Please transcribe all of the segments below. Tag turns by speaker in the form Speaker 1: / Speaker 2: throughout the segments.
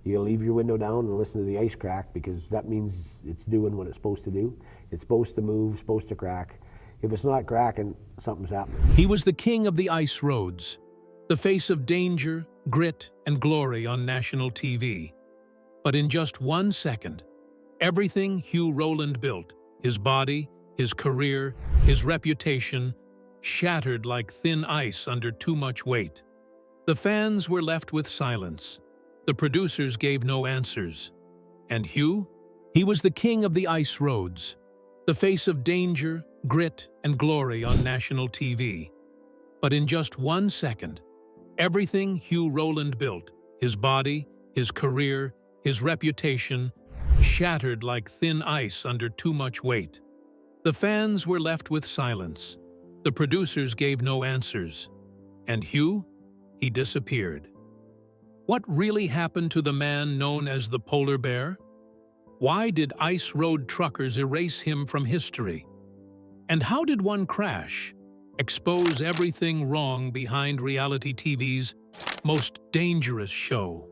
Speaker 1: You gotta leave your window down and listen to the ice crack, because that means it's doing what it's supposed to do. It's supposed to move, supposed to crack. If it's not cracking, something's happening.
Speaker 2: He was the king of the ice roads, the face of danger, grit, and glory on national TV. But in just 1 second, everything Hugh Rowland built, his body, his career, his reputation, shattered like thin ice under too much weight. The fans were left with silence. The producers gave no answers. And Hugh? He was the king of the ice roads, the face of danger, grit, and glory on national TV. But in just 1 second, everything Hugh Rowland built, his body, his career, his reputation, shattered like thin ice under too much weight. The fans were left with silence. The producers gave no answers. And Hugh? He disappeared. What really happened to the man known as the Polar Bear? Why did ice road truckers erase him from history? And how did one crash expose everything wrong behind reality TV's most dangerous show?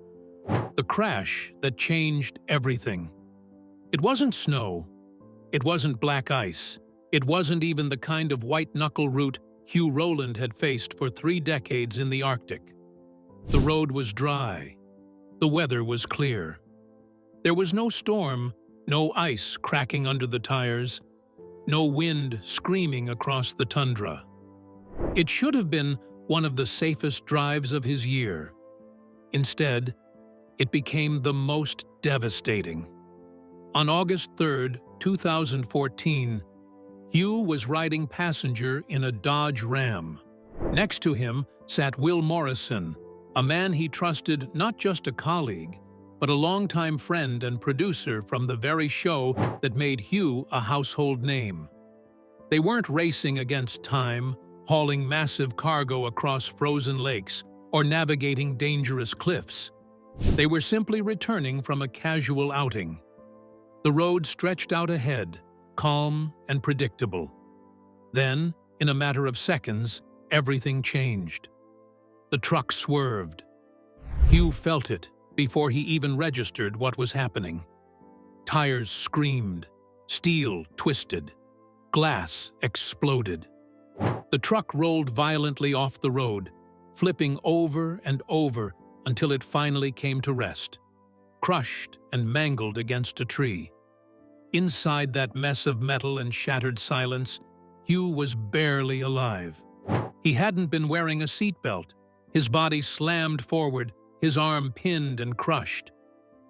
Speaker 2: The crash that changed everything. It wasn't snow. It wasn't black ice. It wasn't even the kind of white-knuckle route Hugh Rowland had faced for 3 decades in the Arctic. The road was dry. The weather was clear. There was no storm, no ice cracking under the tires, no wind screaming across the tundra. It should have been one of the safest drives of his year. Instead, it became the most devastating. On August 3, 2014, Hugh was riding passenger in a Dodge Ram. Next to him sat Will Morrison, a man he trusted, not just a colleague, but a longtime friend and producer from the very show that made Hugh a household name. They weren't racing against time, hauling massive cargo across frozen lakes, or navigating dangerous cliffs. They were simply returning from a casual outing. The road stretched out ahead, calm and predictable. Then, in a matter of seconds, everything changed. The truck swerved. Hugh felt it before he even registered what was happening. Tires screamed, steel twisted, glass exploded. The truck rolled violently off the road, flipping over and over until it finally came to rest, crushed and mangled against a tree. Inside that mess of metal and shattered silence, Hugh was barely alive. He hadn't been wearing a seatbelt. His body slammed forward, his arm pinned and crushed.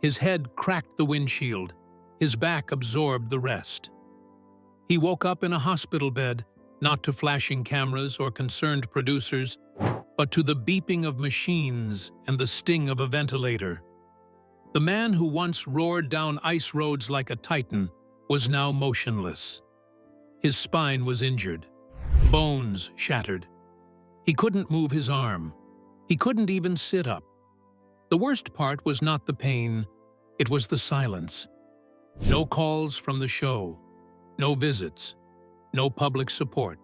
Speaker 2: His head cracked the windshield. His back absorbed the rest. He woke up in a hospital bed, not to flashing cameras or concerned producers, but to the beeping of machines and the sting of a ventilator. The man who once roared down ice roads like a titan was now motionless. His spine was injured, bones shattered. He couldn't move his arm. He couldn't even sit up. The worst part was not the pain, it was the silence. No calls from the show, no visits, no public support.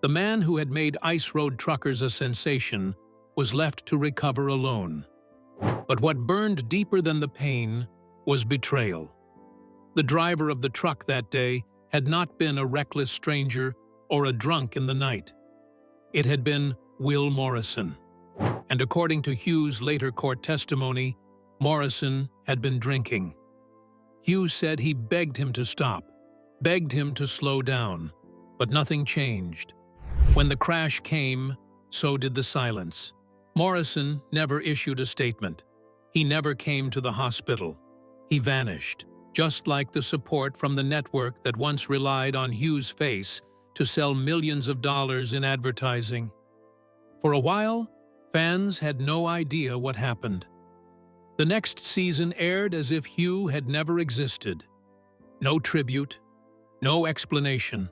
Speaker 2: The man who had made ice road truckers a sensation was left to recover alone. But what burned deeper than the pain was betrayal. The driver of the truck that day had not been a reckless stranger or a drunk in the night. It had been Will Morrison. And according to Hugh's later court testimony, Morrison had been drinking. Hugh said he begged him to stop, begged him to slow down, but nothing changed. When the crash came, so did the silence. Morrison never issued a statement. He never came to the hospital. He vanished, just like the support from the network that once relied on Hugh's face to sell millions of dollars in advertising. For a while, fans had no idea what happened. The next season aired as if Hugh had never existed. No tribute, no explanation.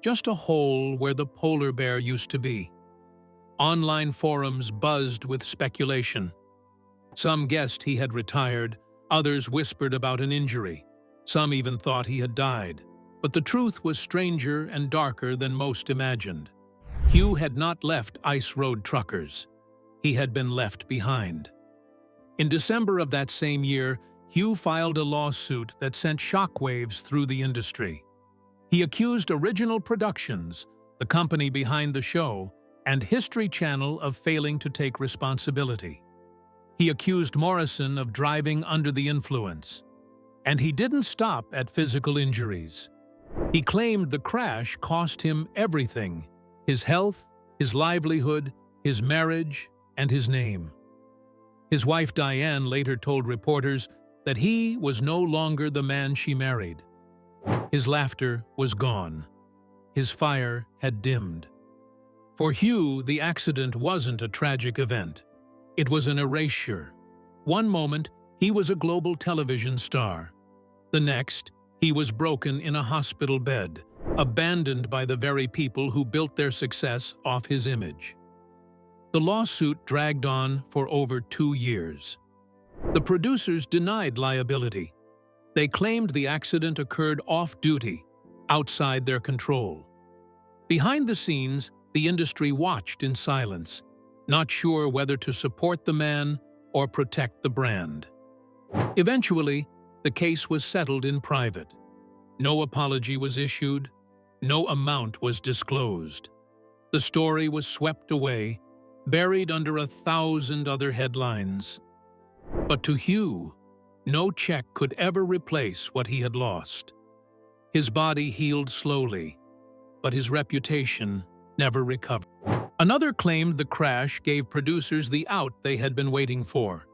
Speaker 2: Just a hole where the polar bear used to be. Online forums buzzed with speculation. Some guessed he had retired, others whispered about an injury. Some even thought he had died. But the truth was stranger and darker than most imagined. Hugh had not left ice road truckers. He had been left behind. In December of that same year, Hugh filed a lawsuit that sent shockwaves through the industry. He accused Original Productions, the company behind the show, and History Channel of failing to take responsibility. He accused Morrison of driving under the influence. And he didn't stop at physical injuries. He claimed the crash cost him everything: his health, his livelihood, his marriage, and his name. His wife Diane later told reporters that he was no longer the man she married. His laughter was gone. His fire had dimmed. For Hugh, the accident wasn't a tragic event. It was an erasure. One moment, he was a global television star. The next, he was broken in a hospital bed, abandoned by the very people who built their success off his image. The lawsuit dragged on for over 2 years. The producers denied liability. They claimed the accident occurred off-duty, outside their control. Behind the scenes, the industry watched in silence, not sure whether to support the man or protect the brand. Eventually, the case was settled in private. No apology was issued. No amount was disclosed. The story was swept away, buried under 1,000 other headlines. But to Hugh, no check could ever replace what he had lost. His body healed slowly, but his reputation never recovered. Another claimed the crash gave producers the out they had been waiting for.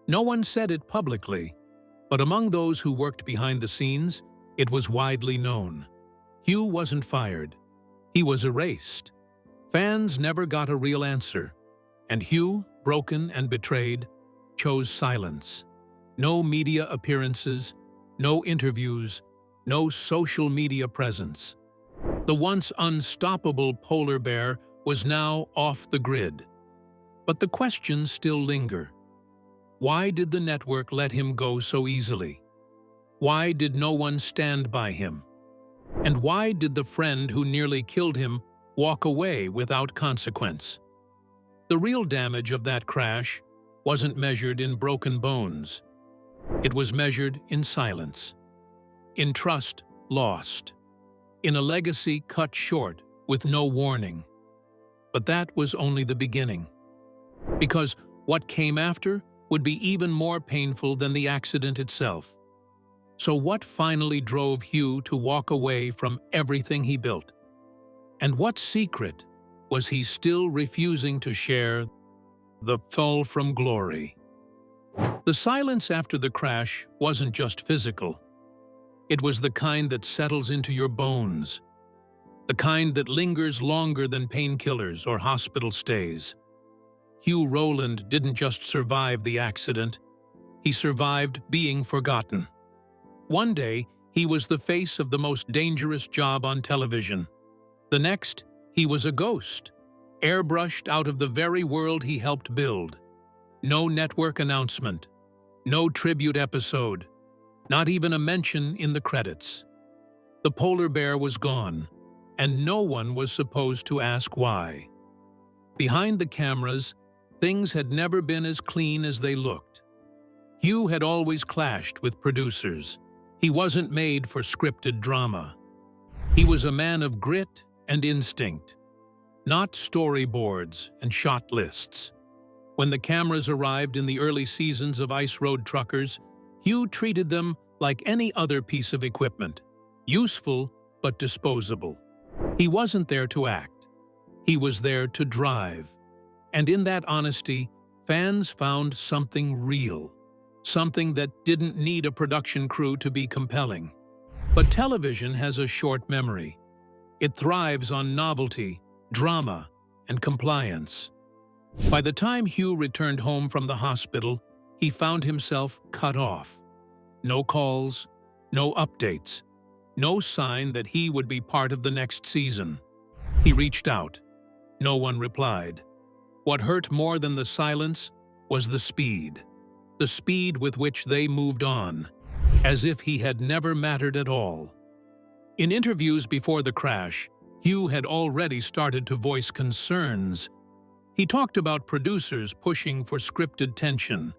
Speaker 2: No one said it publicly, but among those who worked behind the scenes, it was widely known. Hugh wasn't fired. He was erased. Fans never got a real answer, and Hugh, broken and betrayed, chose silence. No media appearances, no interviews, no social media presence. The once unstoppable polar bear was now off the grid. But the questions still linger. Why did the network let him go so easily? Why did no one stand by him? And why did the friend who nearly killed him walk away without consequence? The real damage of that crash wasn't measured in broken bones. It was measured in silence, in trust lost, in a legacy cut short with no warning. But that was only the beginning, because what came after would be even more painful than the accident itself. So what finally drove Hugh to walk away from everything he built? And what secret was he still refusing to share? The fall from glory. The silence after the crash wasn't just physical. It was the kind that settles into your bones, the kind that lingers longer than painkillers or hospital stays. Hugh Rowland didn't just survive the accident, he survived being forgotten. One day, he was the face of the most dangerous job on television. The next, he was a ghost, airbrushed out of the very world he helped build. No network announcement, no tribute episode, not even a mention in the credits. The polar bear was gone, and no one was supposed to ask why. Behind the cameras, things had never been as clean as they looked. Hugh had always clashed with producers. He wasn't made for scripted drama. He was a man of grit and instinct, not storyboards and shot lists. When the cameras arrived in the early seasons of Ice Road Truckers, Hugh treated them like any other piece of equipment, useful but disposable. He wasn't there to act. He was there to drive. And in that honesty, fans found something real, something that didn't need a production crew to be compelling. But television has a short memory. It thrives on novelty, drama, and compliance. By the time Hugh returned home from the hospital, he found himself cut off. No calls, no updates, no sign that he would be part of the next season. He reached out. No one replied. What hurt more than the silence was the speed with which they moved on, as if he had never mattered at all. In interviews before the crash, Hugh had already started to voice concerns. He talked about producers pushing for scripted tension,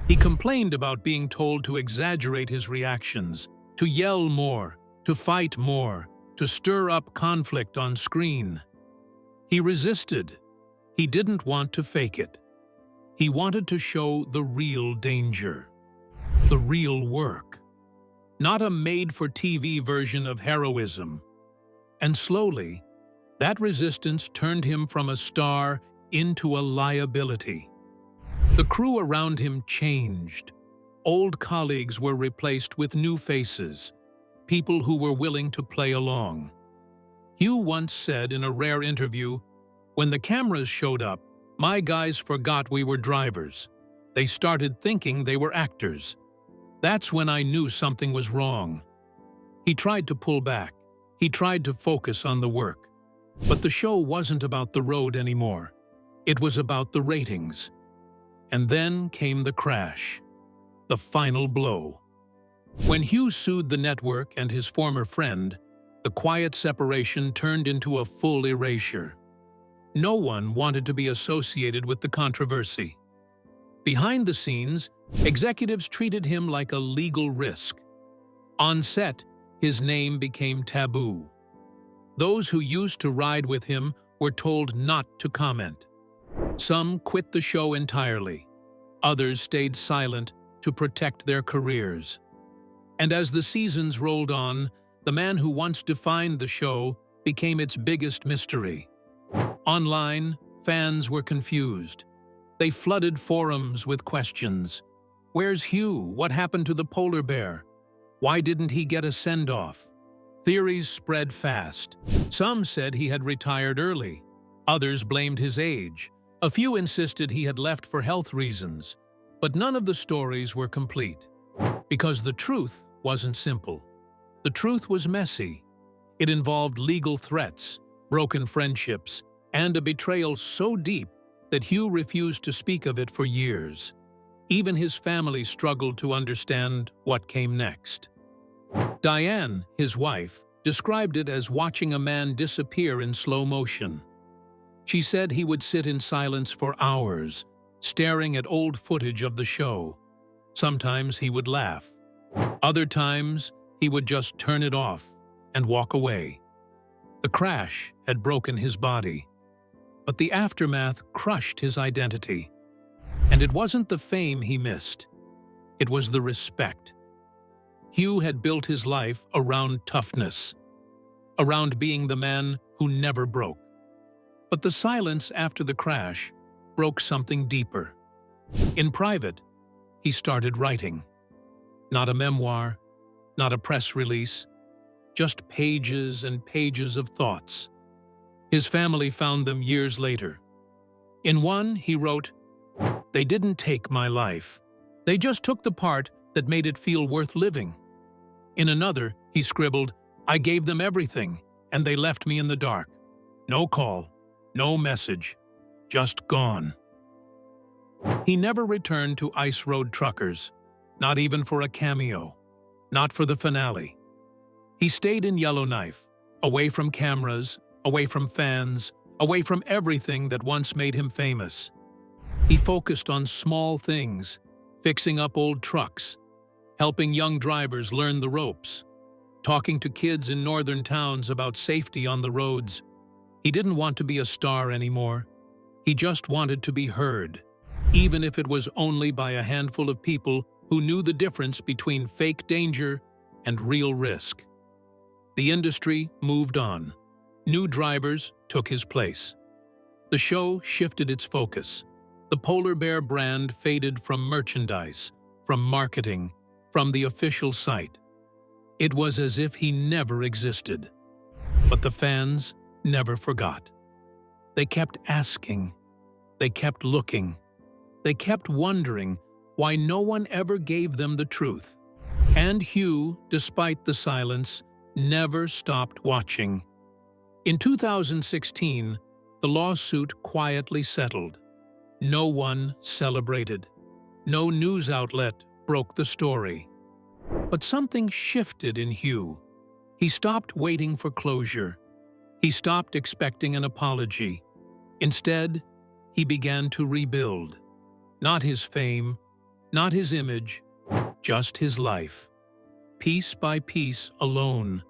Speaker 2: He complained about being told to exaggerate his reactions, to yell more, to fight more, to stir up conflict on screen. He resisted. He didn't want to fake it. He wanted to show the real danger, the real work, not a made-for-TV version of heroism. And slowly, that resistance turned him from a star into a liability. The crew around him changed. Old colleagues were replaced with new faces, people who were willing to play along. Hugh once said in a rare interview, "When the cameras showed up, my guys forgot we were drivers. They started thinking they were actors. That's when I knew something was wrong." He tried to pull back. He tried to focus on the work. But the show wasn't about the road anymore. It was about the ratings. And then came the crash, the final blow. When Hugh sued the network and his former friend, the quiet separation turned into a full erasure. No one wanted to be associated with the controversy. Behind the scenes, executives treated him like a legal risk. On set, his name became taboo. Those who used to ride with him were told not to comment. Some quit the show entirely. Others stayed silent to protect their careers. And as the seasons rolled on, the man who once defined the show became its biggest mystery. Online, fans were confused. They flooded forums with questions. Where's Hugh? What happened to the polar bear? Why didn't he get a send-off? Theories spread fast. Some said he had retired early. Others blamed his age. A few insisted he had left for health reasons. But none of the stories were complete. Because the truth wasn't simple. The truth was messy. It involved legal threats, broken friendships, and a betrayal so deep that Hugh refused to speak of it for years. Even his family struggled to understand what came next. Diane, his wife, described it as watching a man disappear in slow motion. She said he would sit in silence for hours, staring at old footage of the show. Sometimes he would laugh. Other times, he would just turn it off and walk away. The crash had broken his body, but the aftermath crushed his identity. And it wasn't the fame he missed. It was the respect. Hugh had built his life around toughness, around being the man who never broke. But the silence after the crash broke something deeper. In private, he started writing. Not a memoir, not a press release, just pages and pages of thoughts. His family found them years later. In one, he wrote, "They didn't take my life. They just took the part that made it feel worth living." In another, he scribbled, "I gave them everything, and they left me in the dark. No call, no message, just gone." He never returned to Ice Road Truckers, not even for a cameo, not for the finale. He stayed in Yellowknife, away from cameras, away from fans, away from everything that once made him famous. He focused on small things, fixing up old trucks, helping young drivers learn the ropes, talking to kids in northern towns about safety on the roads. He didn't want to be a star anymore. He just wanted to be heard, even if it was only by a handful of people who knew the difference between fake danger and real risk. The industry moved on. New drivers took his place. The show shifted its focus. The polar bear brand faded from merchandise, from marketing, from the official site. It was as if he never existed. But the fans never forgot. They kept asking. They kept looking. They kept wondering why no one ever gave them the truth. And Hugh, despite the silence, never stopped watching. In 2016, the lawsuit quietly settled. No one celebrated. No news outlet broke the story. But something shifted in Hugh. He stopped waiting for closure. He stopped expecting an apology. Instead, he began to rebuild. Not his fame, Not his image, just his life. Piece by piece, alone.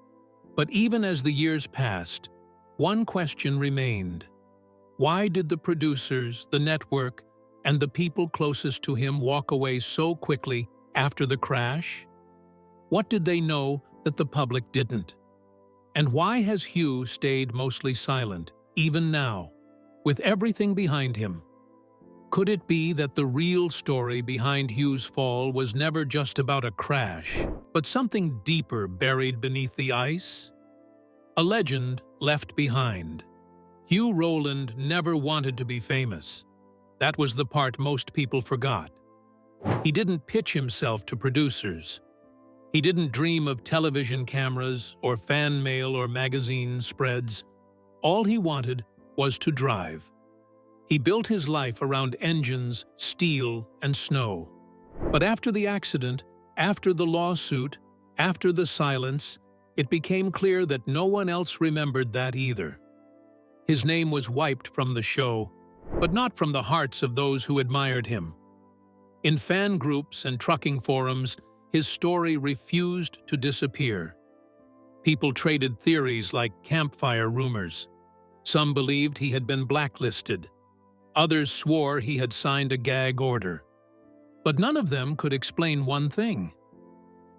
Speaker 2: But even as the years passed, one question remained. Why did the producers, the network, and the people closest to him walk away so quickly after the crash? What did they know that the public didn't? And why has Hugh stayed mostly silent, even now, with everything behind him? Could it be that the real story behind Hugh's fall was never just about a crash, but something deeper buried beneath the ice? A legend left behind. Hugh Rowland never wanted to be famous. That was the part most people forgot. He didn't pitch himself to producers. He didn't dream of television cameras or fan mail or magazine spreads. All he wanted was to drive. He built his life around engines, steel, and snow. But after the accident, after the lawsuit, after the silence, it became clear that no one else remembered that either. His name was wiped from the show, but not from the hearts of those who admired him. In fan groups and trucking forums, his story refused to disappear. People traded theories like campfire rumors. Some believed he had been blacklisted. Others swore he had signed a gag order. But none of them could explain one thing.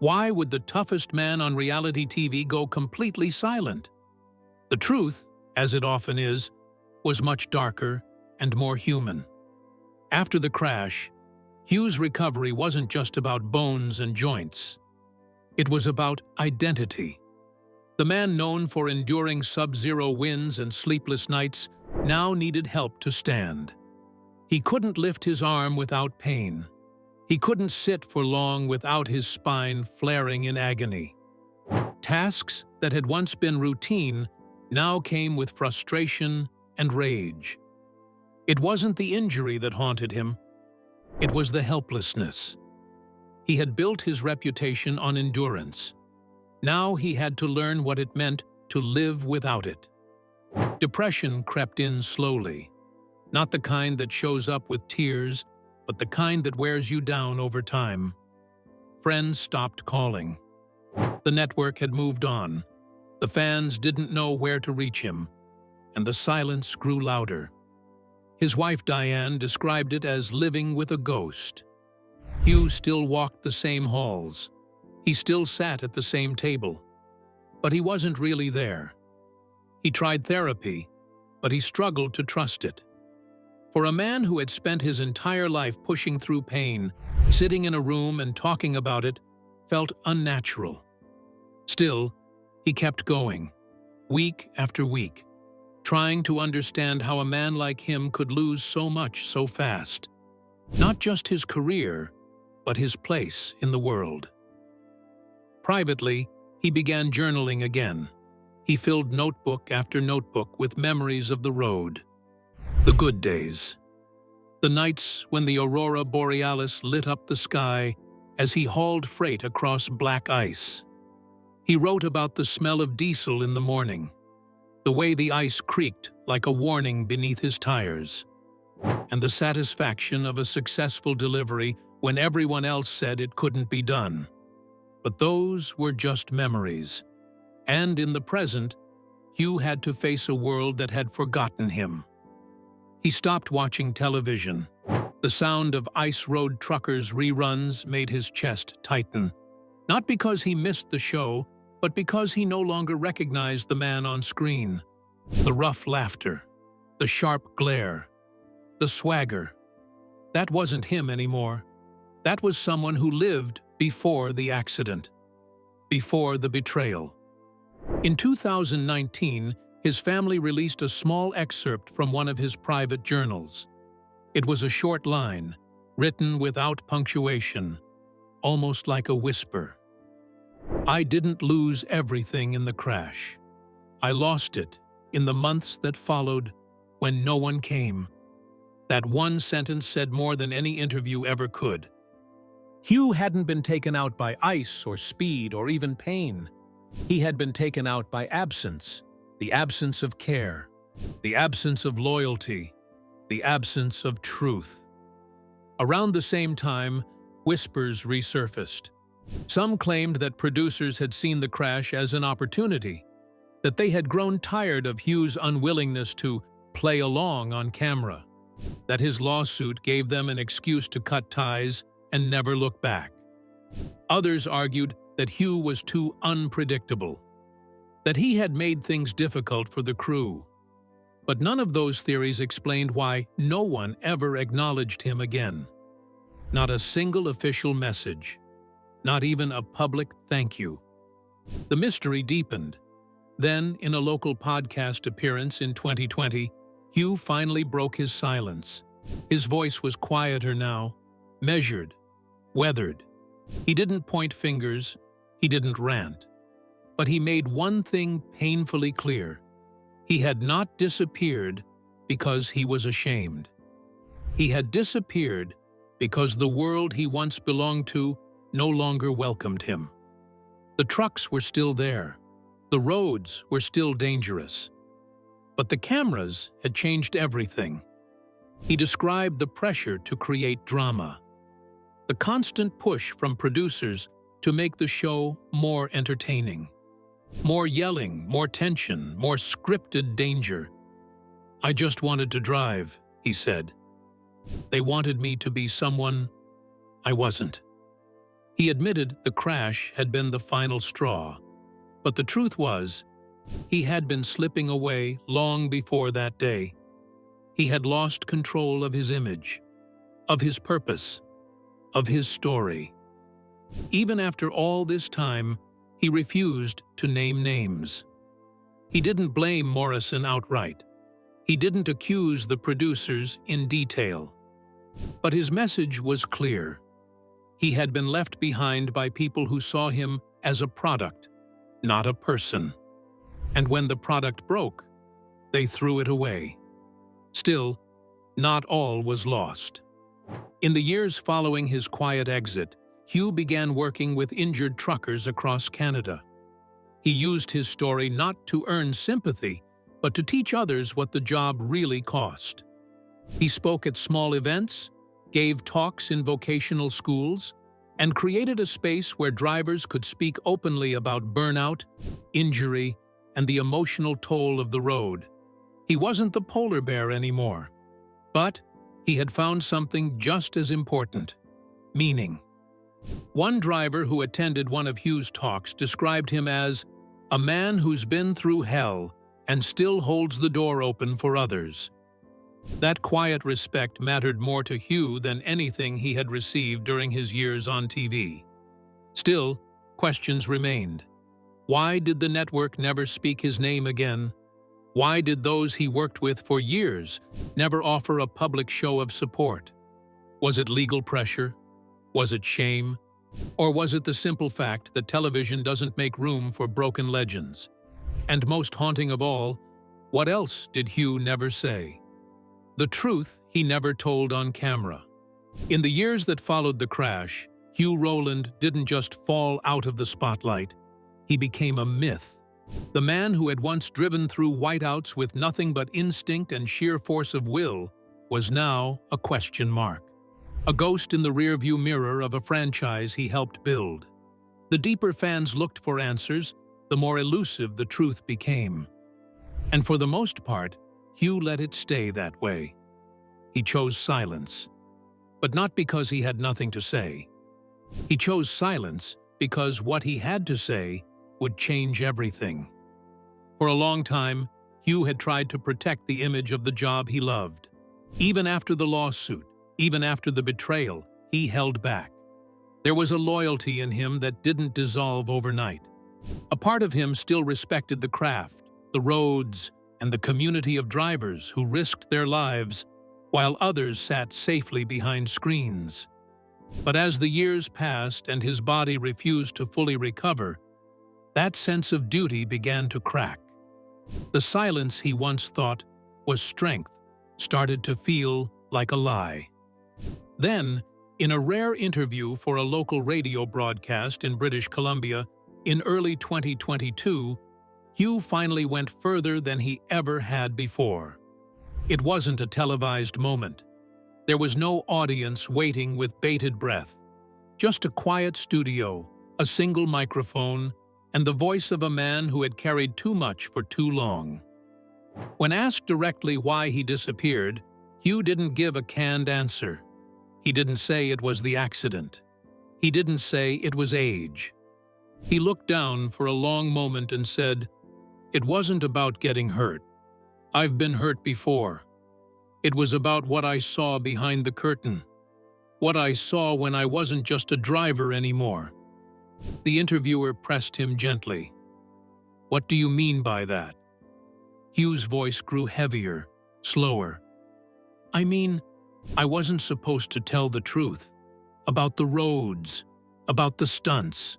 Speaker 2: Why would the toughest man on reality TV go completely silent? The truth, as it often is, was much darker and more human. After the crash, Hugh's recovery wasn't just about bones and joints. It was about identity. The man known for enduring sub-zero winds and sleepless nights now needed help to stand. He couldn't lift his arm without pain. He couldn't sit for long without his spine flaring in agony. Tasks that had once been routine now came with frustration and rage. It wasn't the injury that haunted him. It was the helplessness. He had built his reputation on endurance. Now he had to learn what it meant to live without it. Depression crept in slowly. Not the kind that shows up with tears, but the kind that wears you down over time. Friends stopped calling. The network had moved on. The fans didn't know where to reach him, and the silence grew louder. His wife Diane described it as living with a ghost. Hugh still walked the same halls. He still sat at the same table. But he wasn't really there. He tried therapy, but he struggled to trust it. For a man who had spent his entire life pushing through pain, sitting in a room and talking about it felt unnatural. Still, he kept going, week after week, trying to understand how a man like him could lose so much so fast. Not just his career, but his place in the world. Privately, he began journaling again. He filled notebook after notebook with memories of the road. The good days. The nights when the aurora borealis lit up the sky as he hauled freight across black ice. He wrote about the smell of diesel in the morning, the way the ice creaked like a warning beneath his tires, and the satisfaction of a successful delivery when everyone else said it couldn't be done. But those were just memories. And in the present, Hugh had to face a world that had forgotten him. He stopped watching television. The sound of ice road truckers' reruns made his chest tighten. Not because he missed the show, but because he no longer recognized the man on screen. The rough laughter, the sharp glare, the swagger. That wasn't him anymore. That was someone who lived before the accident, before the betrayal. In 2019, his family released a small excerpt from one of his private journals. It was a short line, written without punctuation, almost like a whisper. I didn't lose everything in the crash. I lost it in the months that followed when no one came. That one sentence said more than any interview ever could. Hugh hadn't been taken out by ice or speed or even pain. He had been taken out by absence, the absence of care, the absence of loyalty, the absence of truth. Around the same time, whispers resurfaced. Some claimed that producers had seen the crash as an opportunity, that they had grown tired of Hugh's unwillingness to play along on camera, that his lawsuit gave them an excuse to cut ties and never look back. Others argued that Hugh was too unpredictable, that he had made things difficult for the crew. But none of those theories explained why no one ever acknowledged him again. Not a single official message, not even a public thank you. The mystery deepened. Then, in a local podcast appearance in 2020, Hugh finally broke his silence. His voice was quieter now, measured, weathered. He didn't point fingers, he didn't rant. But he made one thing painfully clear. He had not disappeared because he was ashamed. He had disappeared because the world he once belonged to no longer welcomed him. The trucks were still there. The roads were still dangerous. But the cameras had changed everything. He described the pressure to create drama, the constant push from producers to make the show more entertaining. More yelling, more tension, more scripted danger. "I just wanted to drive," he said. "They wanted me to be someone I wasn't." He admitted the crash had been the final straw, but the truth was, he had been slipping away long before that day. He had lost control of his image, of his purpose, of his story. Even after all this time, he refused to name names. He didn't blame Morrison outright. He didn't accuse the producers in detail. But his message was clear. He had been left behind by people who saw him as a product, not a person. And when the product broke, they threw it away. Still, not all was lost. In the years following his quiet exit, Hugh began working with injured truckers across Canada. He used his story not to earn sympathy, but to teach others what the job really cost. He spoke at small events, gave talks in vocational schools, and created a space where drivers could speak openly about burnout, injury, and the emotional toll of the road. He wasn't the polar bear anymore, but he had found something just as important: meaning. One driver who attended one of Hugh's talks described him as a man who's been through hell and still holds the door open for others. That quiet respect mattered more to Hugh than anything he had received during his years on TV. Still, questions remained. Why did the network never speak his name again? Why did those he worked with for years never offer a public show of support? Was it legal pressure? Was it shame? Or was it the simple fact that television doesn't make room for broken legends? And most haunting of all, what else did Hugh never say? The truth he never told on camera. In the years that followed the crash, Hugh Rowland didn't just fall out of the spotlight. He became a myth. The man who had once driven through whiteouts with nothing but instinct and sheer force of will was now a question mark. A ghost in the rearview mirror of a franchise he helped build. The deeper fans looked for answers, the more elusive the truth became. And for the most part, Hugh let it stay that way. He chose silence, but not because he had nothing to say. He chose silence because what he had to say would change everything. For a long time, Hugh had tried to protect the image of the job he loved. Even after the lawsuit, even after the betrayal, he held back. There was a loyalty in him that didn't dissolve overnight. A part of him still respected the craft, the roads, and the community of drivers who risked their lives, while others sat safely behind screens. But as the years passed and his body refused to fully recover, that sense of duty began to crack. The silence he once thought was strength started to feel like a lie. Then, in a rare interview for a local radio broadcast in British Columbia in early 2022, Hugh finally went further than he ever had before. It wasn't a televised moment. There was no audience waiting with bated breath. Just a quiet studio, a single microphone, and the voice of a man who had carried too much for too long. When asked directly why he disappeared, Hugh didn't give a canned answer. He didn't say it was the accident. He didn't say it was age. He looked down for a long moment and said, "It wasn't about getting hurt. I've been hurt before. It was about what I saw behind the curtain. What I saw when I wasn't just a driver anymore." The interviewer pressed him gently. "What do you mean by that?" Hugh's voice grew heavier, slower. "I mean, I wasn't supposed to tell the truth. About the roads, about the stunts,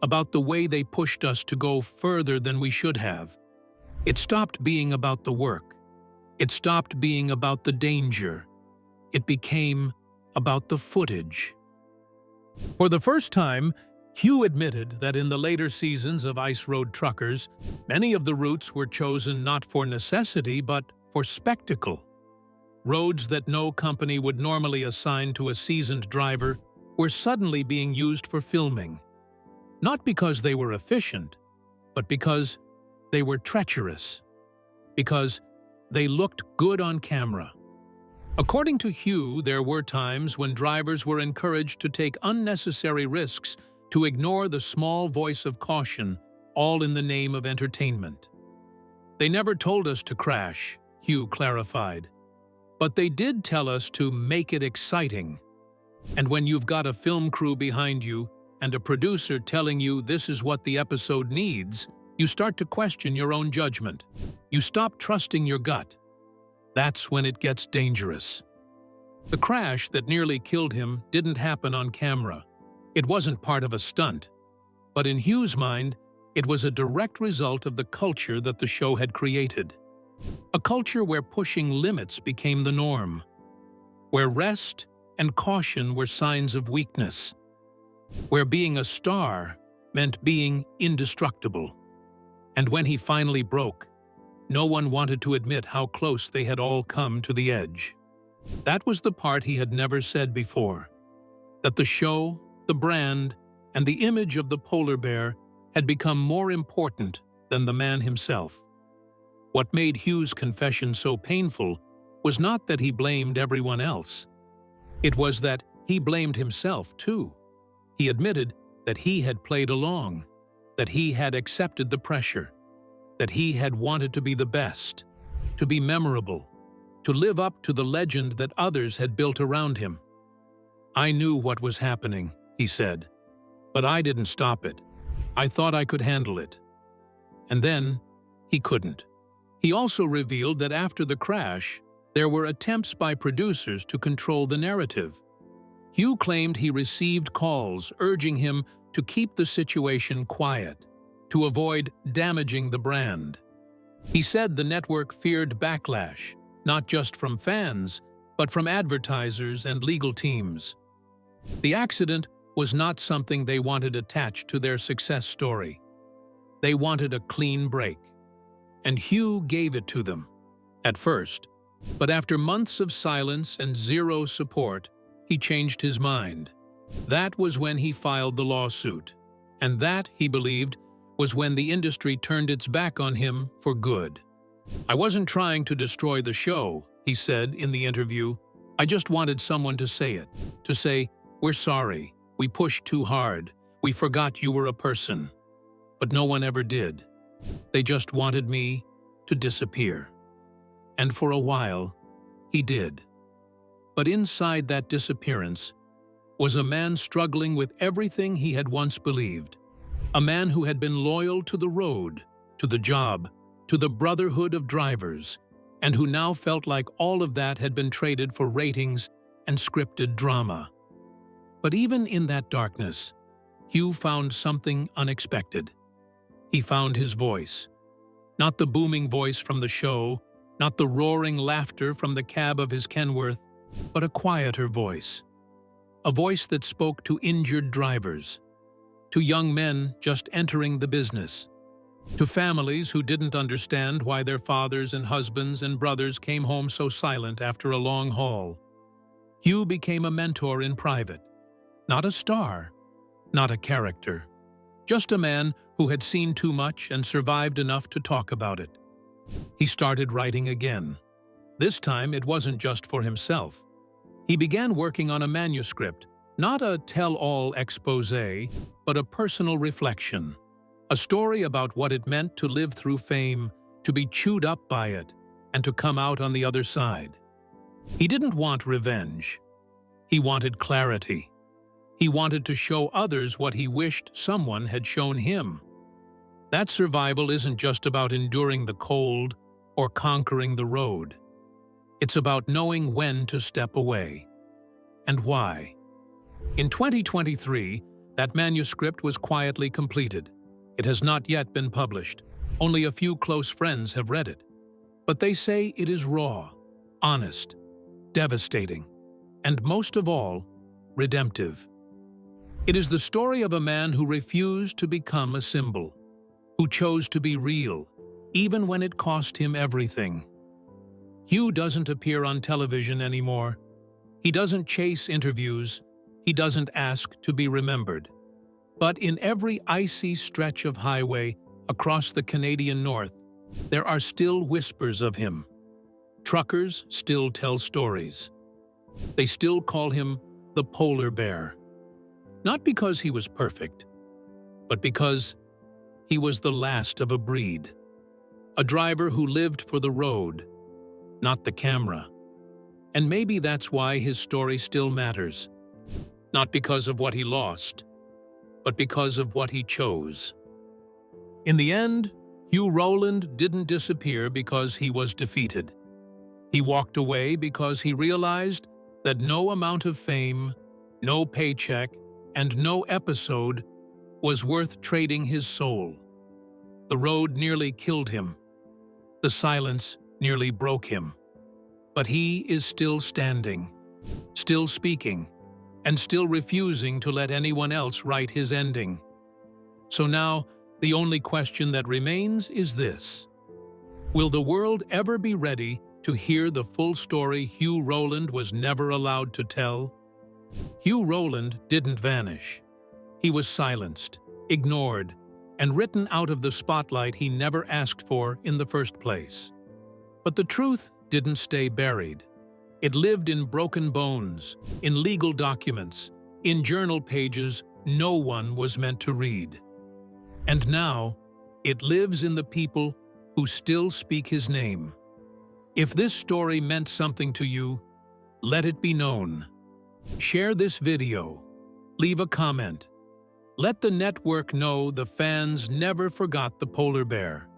Speaker 2: about the way they pushed us to go further than we should have. It stopped being about the work. It stopped being about the danger. It became about the footage." For the first time, Hugh admitted that in the later seasons of Ice Road Truckers, many of the routes were chosen not for necessity but for spectacle. Roads that no company would normally assign to a seasoned driver were suddenly being used for filming. Not because they were efficient, but because they were treacherous. Because they looked good on camera. According to Hugh, there were times when drivers were encouraged to take unnecessary risks to ignore the small voice of caution, all in the name of entertainment. "They never told us to crash," Hugh clarified. "But they did tell us to make it exciting. And when you've got a film crew behind you and a producer telling you this is what the episode needs, you start to question your own judgment. You stop trusting your gut. That's when it gets dangerous." The crash that nearly killed him didn't happen on camera. It wasn't part of a stunt. But in Hugh's mind, it was a direct result of the culture that the show had created. A culture where pushing limits became the norm. Where rest and caution were signs of weakness. Where being a star meant being indestructible. And when he finally broke, no one wanted to admit how close they had all come to the edge. That was the part he had never said before. That the show, the brand, and the image of the polar bear had become more important than the man himself. What made Hugh's confession so painful was not that he blamed everyone else. It was that he blamed himself too. He admitted that he had played along, that he had accepted the pressure, that he had wanted to be the best, to be memorable, to live up to the legend that others had built around him. "I knew what was happening," he said, "but I didn't stop it. I thought I could handle it." And then, he couldn't. He also revealed that after the crash, there were attempts by producers to control the narrative. Hugh claimed he received calls urging him to keep the situation quiet, to avoid damaging the brand. He said the network feared backlash, not just from fans, but from advertisers and legal teams. The accident was not something they wanted attached to their success story. They wanted a clean break. And Hugh gave it to them, at first. But after months of silence and zero support, he changed his mind. That was when he filed the lawsuit. And that, he believed, was when the industry turned its back on him for good. "I wasn't trying to destroy the show," he said in the interview. "I just wanted someone to say it, to say, 'We're sorry, we pushed too hard, we forgot you were a person.' But no one ever did. They just wanted me to disappear." And for a while, he did. But inside that disappearance was a man struggling with everything he had once believed. A man who had been loyal to the road, to the job, to the brotherhood of drivers, and who now felt like all of that had been traded for ratings and scripted drama. But even in that darkness, Hugh found something unexpected. He found his voice. Not the booming voice from the show, not the roaring laughter from the cab of his Kenworth, but a quieter voice. A voice that spoke to injured drivers, to young men just entering the business, to families who didn't understand why their fathers and husbands and brothers came home so silent after a long haul. Hugh became a mentor in private, Not a star, not a character. Just a man who had seen too much and survived enough to talk about it. He started writing again. This time it wasn't just for himself. He began working on a manuscript, not a tell-all exposé, but a personal reflection. A story about what it meant to live through fame, to be chewed up by it, and to come out on the other side. He didn't want revenge. He wanted clarity. He wanted to show others what he wished someone had shown him. That survival isn't just about enduring the cold or conquering the road. It's about knowing when to step away. And why. In 2023, that manuscript was quietly completed. It has not yet been published. Only a few close friends have read it. But they say it is raw, honest, devastating, and most of all, redemptive. It is the story of a man who refused to become a symbol, who chose to be real, even when it cost him everything. Hugh doesn't appear on television anymore. He doesn't chase interviews. He doesn't ask to be remembered. But in every icy stretch of highway across the Canadian North, there are still whispers of him. Truckers still tell stories. They still call him the polar bear. Not because he was perfect, but because he was the last of a breed. A driver who lived for the road, not the camera. And maybe that's why his story still matters. Not because of what he lost, but because of what he chose. In the end, Hugh Rowland didn't disappear because he was defeated. He walked away because he realized that no amount of fame, no paycheck, and no episode was worth trading his soul. The road nearly killed him. The silence nearly broke him. But he is still standing, still speaking, and still refusing to let anyone else write his ending. So now, the only question that remains is this. Will the world ever be ready to hear the full story Hugh Rowland was never allowed to tell? Hugh Rowland didn't vanish. He was silenced, ignored, and written out of the spotlight he never asked for in the first place. But the truth didn't stay buried. It lived in broken bones, in legal documents, in journal pages no one was meant to read. And now, it lives in the people who still speak his name. If this story meant something to you, let it be known. Share this video. Leave a comment. Let the network know the fans never forgot the polar bear.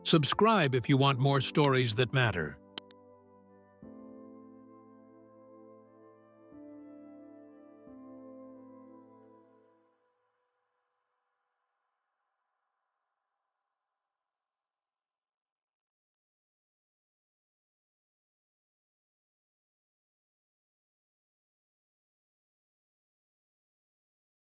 Speaker 2: Subscribe if you want more stories that matter.